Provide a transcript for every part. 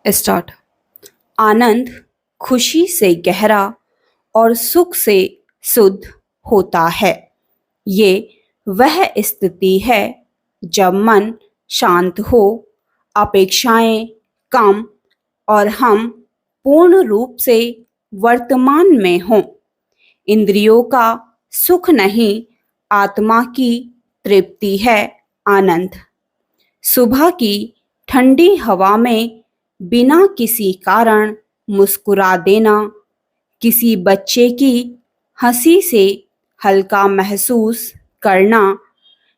Start. आनंद खुशी से गहरा और सुख से शुद्ध होता है। ये वह स्थिति है जब मन शांत हो, अपेक्षाएं कम और हम पूर्ण रूप से वर्तमान में हों। इंद्रियों का सुख नहीं, आत्मा की तृप्ति है आनंद। सुबह की ठंडी हवा में बिना किसी कारण मुस्कुरा देना, किसी बच्चे की हंसी से हल्का महसूस करना,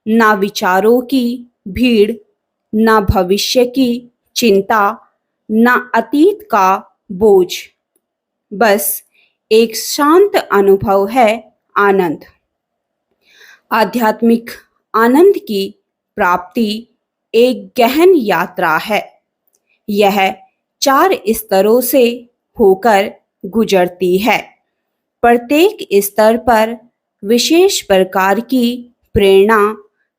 ना विचारों की भीड़, ना भविष्य की चिंता, ना अतीत का बोझ, बस एक शांत अनुभव है आनंद। आध्यात्मिक आनंद की प्राप्ति एक गहन यात्रा है। यह 4 स्तरों से होकर गुजरती है। प्रत्येक स्तर पर विशेष प्रकार की प्रेरणा,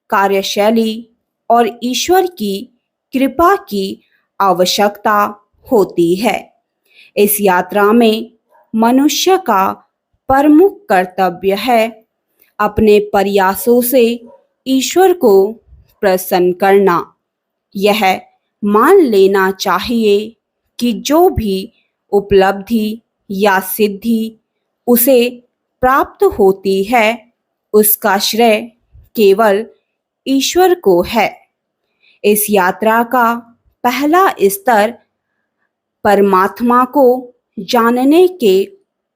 कार्यशैली और ईश्वर की कृपा की आवश्यकता होती है। इस यात्रा में मनुष्य का प्रमुख कर्तव्य है अपने प्रयासों से ईश्वर को प्रसन्न करना। यह मान लेना चाहिए कि जो भी उपलब्धि या सिद्धि उसे प्राप्त होती है, उसका श्रेय केवल ईश्वर को है। इस यात्रा का पहला स्तर परमात्मा को जानने के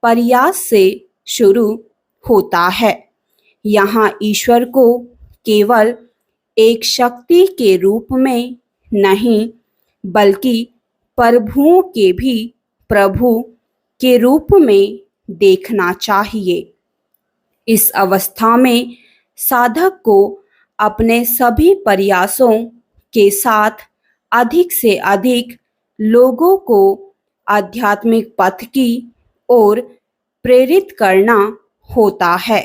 प्रयास से शुरू होता है। यहाँ ईश्वर को केवल एक शक्ति के रूप में नहीं, बल्कि प्रभुओं के भी प्रभु के रूप में देखना चाहिए। इस अवस्था में साधक को अपने सभी प्रयासों के साथ अधिक से अधिक लोगों को आध्यात्मिक पथ की ओर प्रेरित करना होता है।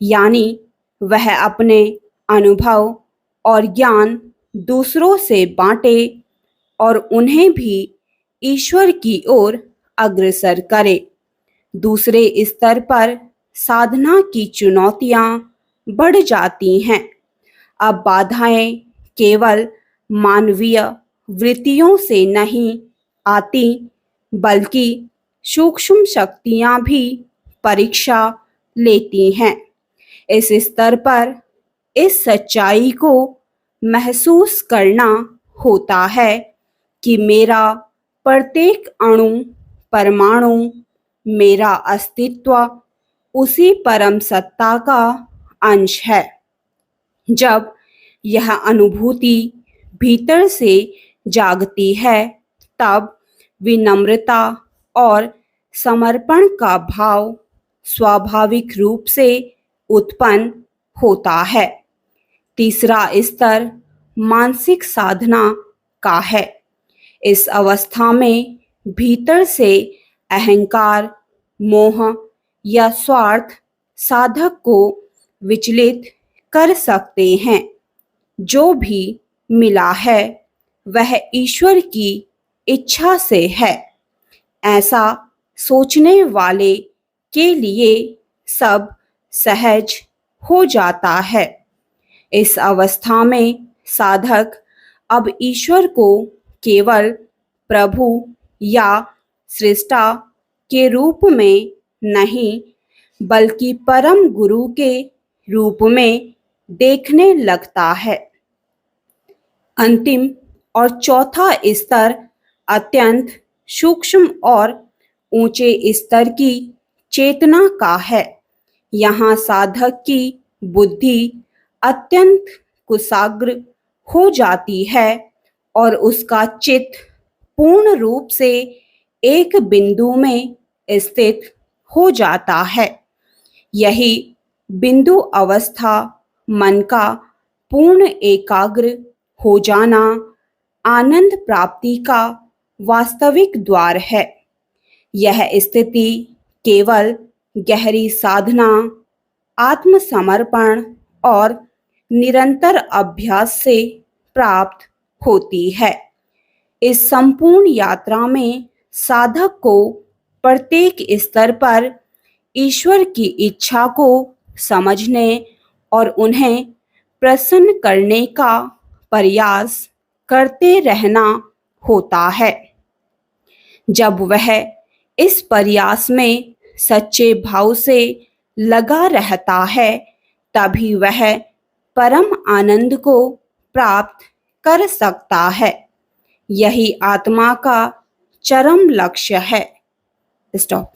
यानी वह अपने अनुभव और ज्ञान दूसरों से बांटे और उन्हें भी ईश्वर की ओर अग्रसर करे। दूसरे स्तर पर साधना की चुनौतियां बढ़ जाती हैं। अब बाधाएं केवल मानवीय वृत्तियों से नहीं आती, बल्कि सूक्ष्म शक्तियां भी परीक्षा लेती हैं। इस स्तर पर इस सच्चाई को महसूस करना होता है कि मेरा प्रत्येक अणु, परमाणु, मेरा अस्तित्व उसी परम सत्ता का अंश है। जब यह अनुभूति भीतर से जागती है, तब विनम्रता और समर्पण का भाव स्वाभाविक रूप से उत्पन्न होता है। तीसरा स्तर मानसिक साधना का है। इस अवस्था में भीतर से अहंकार, मोह या स्वार्थ साधक को विचलित कर सकते हैं। जो भी मिला है वह ईश्वर की इच्छा से है, ऐसा सोचने वाले के लिए सब सहज हो जाता है। इस अवस्था में साधक अब ईश्वर को केवल प्रभु या सृष्टा के रूप में नहीं, बल्कि परम गुरु के रूप में देखने लगता है। अंतिम और चौथा स्तर अत्यंत सूक्ष्म और ऊंचे स्तर की चेतना का है। यहाँ साधक की बुद्धि अत्यंत कुशाग्र हो जाती है और उसका चित्त पूर्ण रूप से एक बिंदु में स्थित हो जाता है। यही बिंदु अवस्था मन का पूर्ण एकाग्र हो जाना आनंद प्राप्ति का वास्तविक द्वार है। यह स्थिति केवल गहरी साधना, आत्मसमर्पण और निरंतर अभ्यास से प्राप्त होती है। इस संपूर्ण यात्रा में साधक को प्रत्येक स्तर पर ईश्वर की इच्छा को समझने और उन्हें प्रसन्न करने का प्रयास करते रहना होता है। जब वह इस प्रयास में सच्चे भाव से लगा रहता है, तभी वह परम आनंद को प्राप्त कर सकता है। यही आत्मा का चरम लक्ष्य है। स्टॉप।